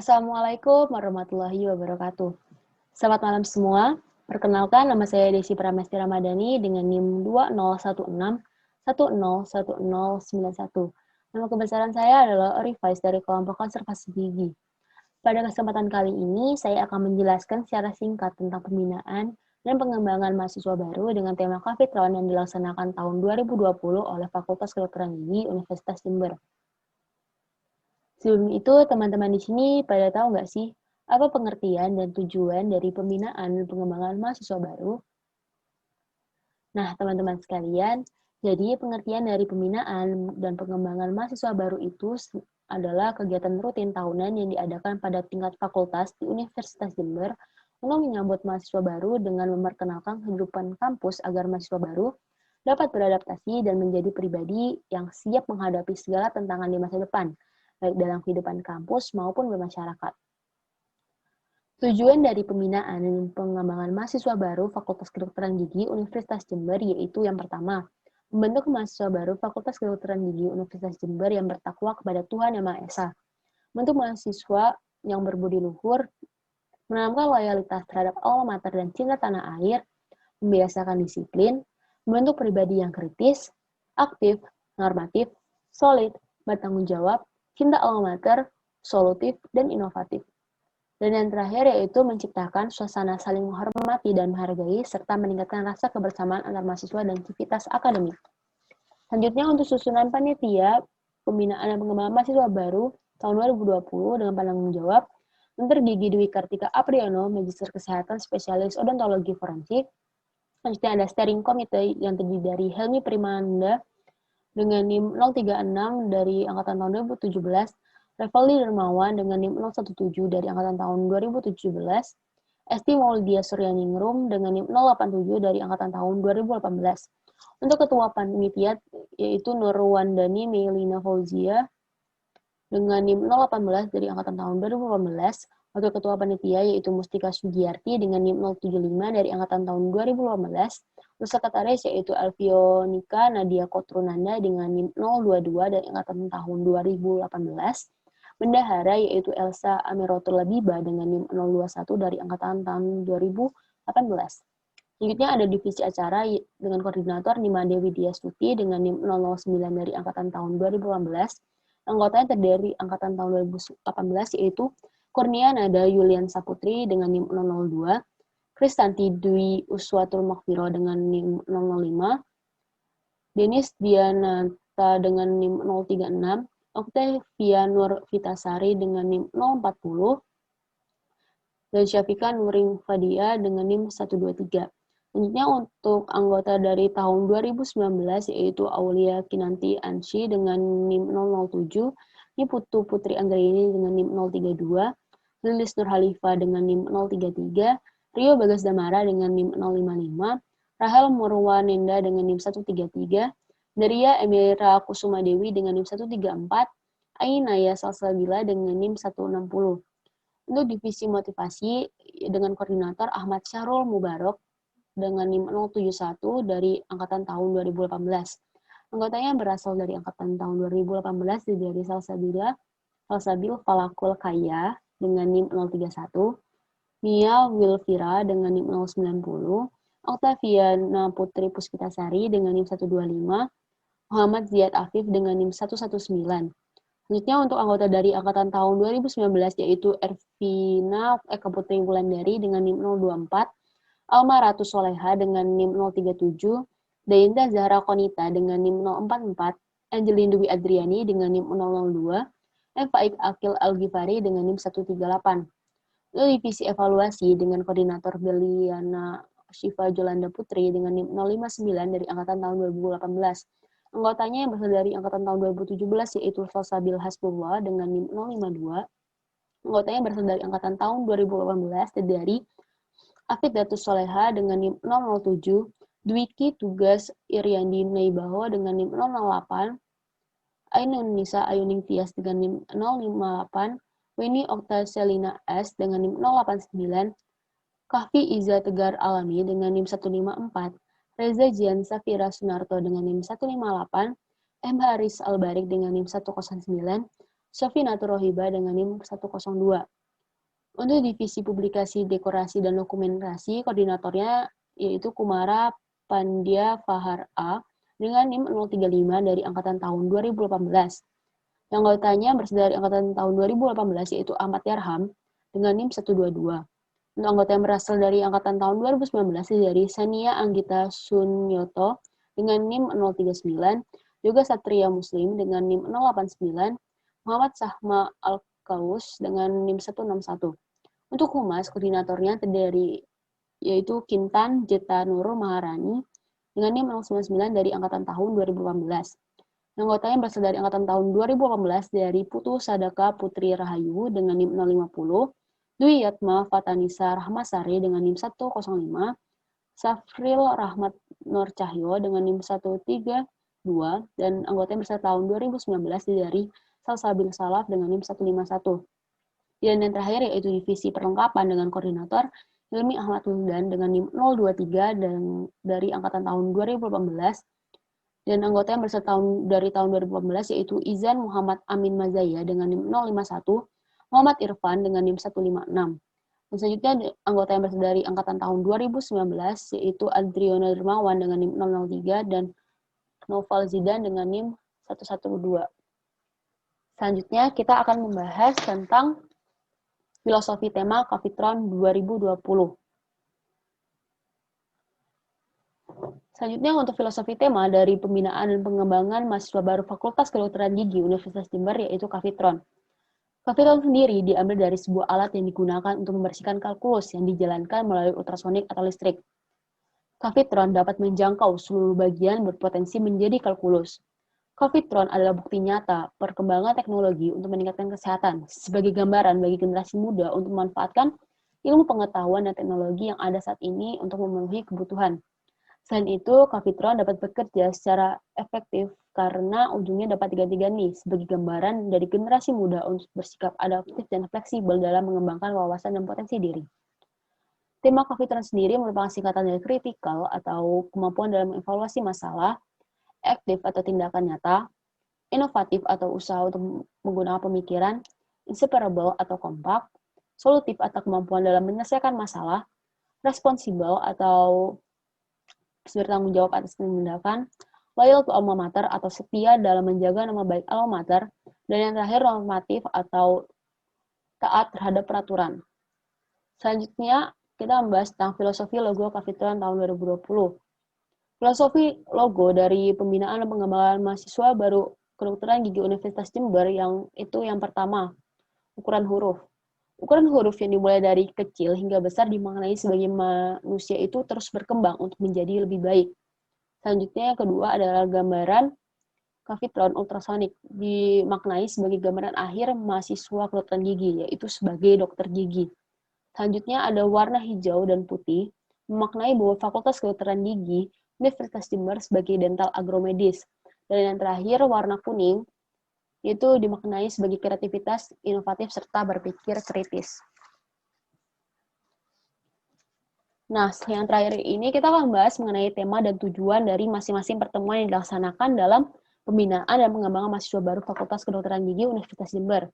Assalamualaikum warahmatullahi wabarakatuh. Selamat malam semua. Perkenalkan, nama saya Desi Pramesti Ramadhani dengan NIM 2016101091. Nama kebesaran saya adalah Revise dari kelompok konservasi gigi. Pada kesempatan kali ini, saya akan menjelaskan secara singkat tentang pembinaan dan pengembangan mahasiswa baru dengan tema Kafitron yang dilaksanakan tahun 2020 oleh Fakultas Kedokteran Gigi Universitas Jember. Sebelum itu, teman-teman di sini pada tahu nggak sih, apa pengertian dan tujuan dari pembinaan dan pengembangan mahasiswa baru? Nah, teman-teman sekalian, jadi pengertian dari pembinaan dan pengembangan mahasiswa baru itu adalah kegiatan rutin tahunan yang diadakan pada tingkat fakultas di Universitas Jember untuk menyambut mahasiswa baru dengan memperkenalkan kehidupan kampus agar mahasiswa baru dapat beradaptasi dan menjadi pribadi yang siap menghadapi segala tantangan di masa depan, baik dalam kehidupan kampus maupun bermasyarakat. Tujuan dari pembinaan dan pengembangan mahasiswa baru Fakultas Kedokteran Gigi Universitas Jember yaitu yang pertama, membentuk mahasiswa baru Fakultas Kedokteran Gigi Universitas Jember yang bertakwa kepada Tuhan Yang Maha Esa. Bentuk mahasiswa yang berbudi luhur, menanamkan loyalitas terhadap alma mater dan cinta tanah air, membiasakan disiplin, membentuk pribadi yang kritis, aktif, normatif, solid, bertanggung jawab, cinta alma mater, solutif, dan inovatif. Dan yang terakhir yaitu menciptakan suasana saling menghormati dan menghargai serta meningkatkan rasa kebersamaan antar mahasiswa dan aktivitas akademik. Selanjutnya untuk susunan panitia pembinaan dan pengembangan mahasiswa baru tahun 2020 dengan penanggung jawab Dr. Gigi Dwi Kartika Apriyono, Magister Kesehatan Spesialis Odontologi Forensik. Selanjutnya ada steering committee yang terdiri dari Helmi Primanda dengan NIM 036 dari angkatan tahun 2017, Revaldi Dermawan dengan NIM 017 dari angkatan tahun 2017, Esti Maulidia Suryaningrum dengan NIM 087 dari angkatan tahun 2018. Untuk ketua panitia yaitu Nurwandani Melina Fauzia dengan NIM 018 dari angkatan tahun 2018. Wakil ketua panitia yaitu Mustika Sugiyarti dengan NIM 075 dari angkatan tahun 2018. Terus sekretaris yaitu Alfionika Nadia Kotrunanda dengan NIM 022 dari angkatan tahun 2018. Bendahara yaitu Elsa Amirotul Labiba dengan NIM 021 dari angkatan tahun 2018. Selanjutnya ada divisi acara dengan koordinator Nima Dewi Diastuti dengan NIM 009 dari angkatan tahun 2018. Anggotanya terdiri angkatan tahun 2018 yaitu Kurnia Nada Yulian Saputri dengan NIM 002, Kristanti Dwi Uswatul Makfiro dengan NIM 005, Denis Dianata dengan NIM 036, Octavia Nur Vitasari dengan NIM 040, dan Syafika Nuring Fadia dengan NIM 123. Selanjutnya untuk anggota dari tahun 2019 yaitu Aulia Kinanti Ansyi dengan NIM 007, Niputu Putri Anggraini dengan NIM 032, Lilis Nur Halifa dengan NIM 033, Rio Bagas Damara dengan NIM 055, Rahel Murwanenda dengan NIM 133, Daria Emira Kusuma Dewi dengan NIM 134, Ainaya Salsabila dengan NIM 160. Untuk divisi motivasi dengan koordinator Ahmad Syahrul Mubarok dengan NIM 071 dari angkatan tahun 2018. Anggotanya berasal dari angkatan tahun 2018 dari Salsabil Falakul Kaya dengan NIM 031, Mia Wilfira dengan NIM 090, Octaviana Putri Puspitasari dengan NIM 125, Muhammad Ziad Afif dengan NIM 119. Selanjutnya untuk anggota dari angkatan tahun 2019 yaitu Ervina Eka Putri Wulandari dengan NIM 024, Alma Ratu Soleha dengan NIM 037, Dainta Zahra Konita dengan NIM 044, Angelin Dwi Adriani dengan NIM 002, Faik Akil Al-Ghifari dengan NIM 138. Lalu divisi evaluasi dengan koordinator Beliana Syifa Jolanda Putri dengan NIM 059 dari angkatan tahun 2018. Anggotanya yang berasal dari angkatan tahun 2017 yaitu Salsabil Hasbullah dengan NIM 052. Anggotanya yang berasal dari angkatan tahun 2018 dari Afid Datus Soleha dengan NIM 007, Dwiki Tugas Iriandi Naibaho dengan NIM 008, Ainun Nisa Ayuning Tias dengan NIM 058, Winnie Okta Selina S dengan NIM 089, Kahfi Iza Tegar Alami dengan NIM 154, Reza Jian Safira Sunarto dengan NIM 158, M. Haris Albarik dengan NIM 109, Sofinatur Rohiba dengan NIM 102. Untuk divisi publikasi, dekorasi, dan dokumentasi, koordinatornya yaitu Kumara Pandya Fahar A dengan NIM 035 dari angkatan tahun 2018. Anggotanya berasal dari angkatan tahun 2018 yaitu Ahmad Yarham dengan NIM 122. Untuk anggota yang berasal dari angkatan tahun 2019 dari Sania Anggita Sunyoto dengan NIM 039, juga Satria Muslim dengan NIM 089, Muhammad Sahma Al-Kaus dengan NIM 161. Untuk humas, koordinatornya terdiri yaitu Kintan Jeta Nurul Maharani dengan NIM 099 dari angkatan tahun 2018. Anggotanya berasal dari angkatan tahun 2018 dari Putu Sadaka Putri Rahayu dengan NIM 050, Dwi Yatma Fatanisa Rahmasari dengan NIM 105, Safril Rahmat Nur Cahyo dengan NIM 132, dan anggotanya berasal tahun 2019 dari Salsabil Salaf dengan NIM 151. Dan yang terakhir yaitu divisi perlengkapan dengan koordinator Hilmi Ahmad Wildan dengan NIM 023 dan dari angkatan tahun 2018, dan anggota yang berasal dari tahun 2018 yaitu Izan Muhammad Amin Mazaya dengan NIM 051, Muhammad Irfan dengan NIM 156. Dan selanjutnya anggota yang berasal dari angkatan tahun 2019 yaitu Adriona Dermawan dengan NIM 003 dan Noval Zidan dengan NIM 112. Selanjutnya kita akan membahas tentang filosofi tema Kavitron 2020. Selanjutnya untuk filosofi tema dari pembinaan dan pengembangan mahasiswa baru Fakultas Kedokteran Gigi Universitas Jember yaitu Kavitron. Kavitron sendiri diambil dari sebuah alat yang digunakan untuk membersihkan kalkulus yang dijalankan melalui ultrasonik atau listrik. Kavitron dapat menjangkau seluruh bagian berpotensi menjadi kalkulus. Kavitron adalah bukti nyata perkembangan teknologi untuk meningkatkan kesehatan sebagai gambaran bagi generasi muda untuk memanfaatkan ilmu pengetahuan dan teknologi yang ada saat ini untuk memenuhi kebutuhan. Selain itu, Kavitron dapat bekerja secara efektif karena ujungnya dapat diganti-ganti sebagai gambaran dari generasi muda untuk bersikap adaptif dan fleksibel dalam mengembangkan wawasan dan potensi diri. Tema Kavitron sendiri merupakan singkatan dari kritikal atau kemampuan dalam mengevaluasi masalah, aktif atau tindakan nyata, inovatif atau usaha untuk menggunakan pemikiran, inseparable atau kompak, solutif atau kemampuan dalam menyelesaikan masalah, responsibel atau bertanggung jawab atas tindakan, loyal to alma mater atau setia dalam menjaga nama baik alma mater, dan yang terakhir normatif atau taat terhadap peraturan. Selanjutnya, kita membahas tentang filosofi logo Kavitron tahun 2020. Filosofi logo dari pembinaan dan pengembangan mahasiswa baru Kedokteran Gigi Universitas Jember yang pertama, ukuran huruf. Ukuran huruf yang dimulai dari kecil hingga besar dimaknai sebagai manusia itu terus berkembang untuk menjadi lebih baik. Selanjutnya yang kedua adalah gambaran Kavitron ultrasonik, dimaknai sebagai gambaran akhir mahasiswa kedokteran gigi, yaitu sebagai dokter gigi. Selanjutnya ada warna hijau dan putih, memaknai bahwa Fakultas Kedokteran Gigi Universitas Jember sebagai dental agromedis. Dan yang terakhir warna kuning, itu dimaknai sebagai kreativitas, inovatif, serta berpikir kritis. Nah, yang terakhir ini kita akan membahas mengenai tema dan tujuan dari masing-masing pertemuan yang dilaksanakan dalam pembinaan dan pengembangan mahasiswa baru Fakultas Kedokteran Gigi Universitas Jember.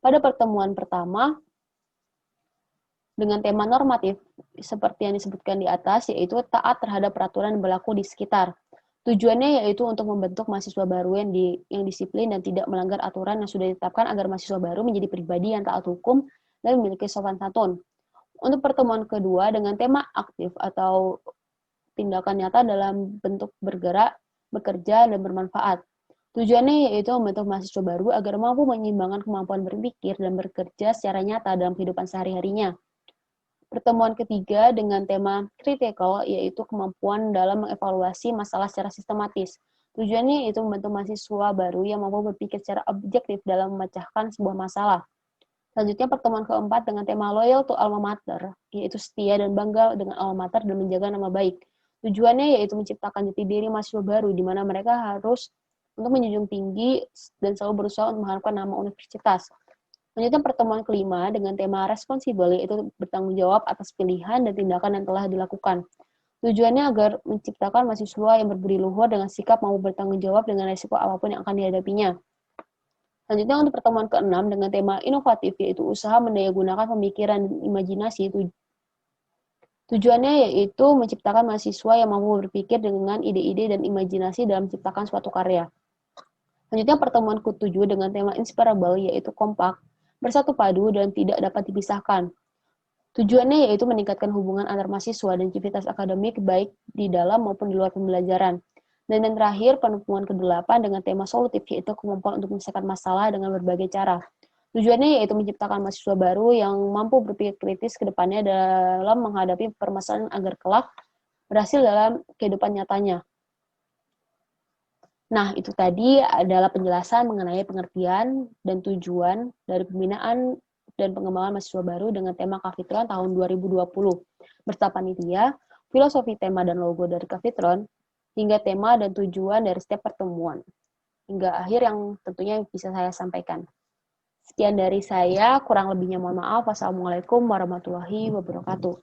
Pada pertemuan pertama, dengan tema normatif, seperti yang disebutkan di atas, yaitu taat terhadap peraturan yang berlaku di sekitar. Tujuannya yaitu untuk membentuk mahasiswa baru yang disiplin dan tidak melanggar aturan yang sudah ditetapkan agar mahasiswa baru menjadi pribadi yang taat hukum dan memiliki sopan santun. Untuk pertemuan kedua dengan tema aktif atau tindakan nyata dalam bentuk bergerak, bekerja, dan bermanfaat. Tujuannya yaitu membentuk mahasiswa baru agar mampu menyeimbangkan kemampuan berpikir dan bekerja secara nyata dalam kehidupan sehari-harinya. Pertemuan ketiga dengan tema critical, yaitu kemampuan dalam mengevaluasi masalah secara sistematis. Tujuannya yaitu membantu mahasiswa baru yang mampu berpikir secara objektif dalam memecahkan sebuah masalah. Selanjutnya pertemuan keempat dengan tema loyal to alma mater, yaitu setia dan bangga dengan alma mater dan menjaga nama baik. Tujuannya yaitu menciptakan jati diri mahasiswa baru, di mana mereka harus untuk menjunjung tinggi dan selalu berusaha untuk mengharapkan nama universitas. Selanjutnya pertemuan kelima dengan tema responsible, yaitu bertanggung jawab atas pilihan dan tindakan yang telah dilakukan. Tujuannya agar menciptakan mahasiswa yang berbudi luhur dengan sikap mau bertanggung jawab dengan risiko apapun yang akan dihadapinya. Selanjutnya untuk pertemuan ke-6 dengan tema inovatif, yaitu usaha mendayagunakan pemikiran dan imajinasi. Tujuannya yaitu menciptakan mahasiswa yang mampu berpikir dengan ide-ide dan imajinasi dalam menciptakan suatu karya. Selanjutnya pertemuan ke-7 dengan tema inspirable, yaitu kompak, bersatu padu, dan tidak dapat dipisahkan. Tujuannya yaitu meningkatkan hubungan antar mahasiswa dan aktivitas akademik baik di dalam maupun di luar pembelajaran. Dan yang terakhir, pertemuan ke-8 dengan tema solutif, yaitu kemampuan untuk menyelesaikan masalah dengan berbagai cara. Tujuannya yaitu menciptakan mahasiswa baru yang mampu berpikir kritis ke depannya dalam menghadapi permasalahan agar kelak berhasil dalam kehidupan nyatanya. Nah, itu tadi adalah penjelasan mengenai pengertian dan tujuan dari pembinaan dan pengembangan mahasiswa baru dengan tema Kafitron tahun 2020. Beserta panitia, filosofi tema dan logo dari Kafitron, hingga tema dan tujuan dari setiap pertemuan. Hingga akhir yang tentunya bisa saya sampaikan. Sekian dari saya, kurang lebihnya mohon maaf. Wassalamualaikum warahmatullahi wabarakatuh.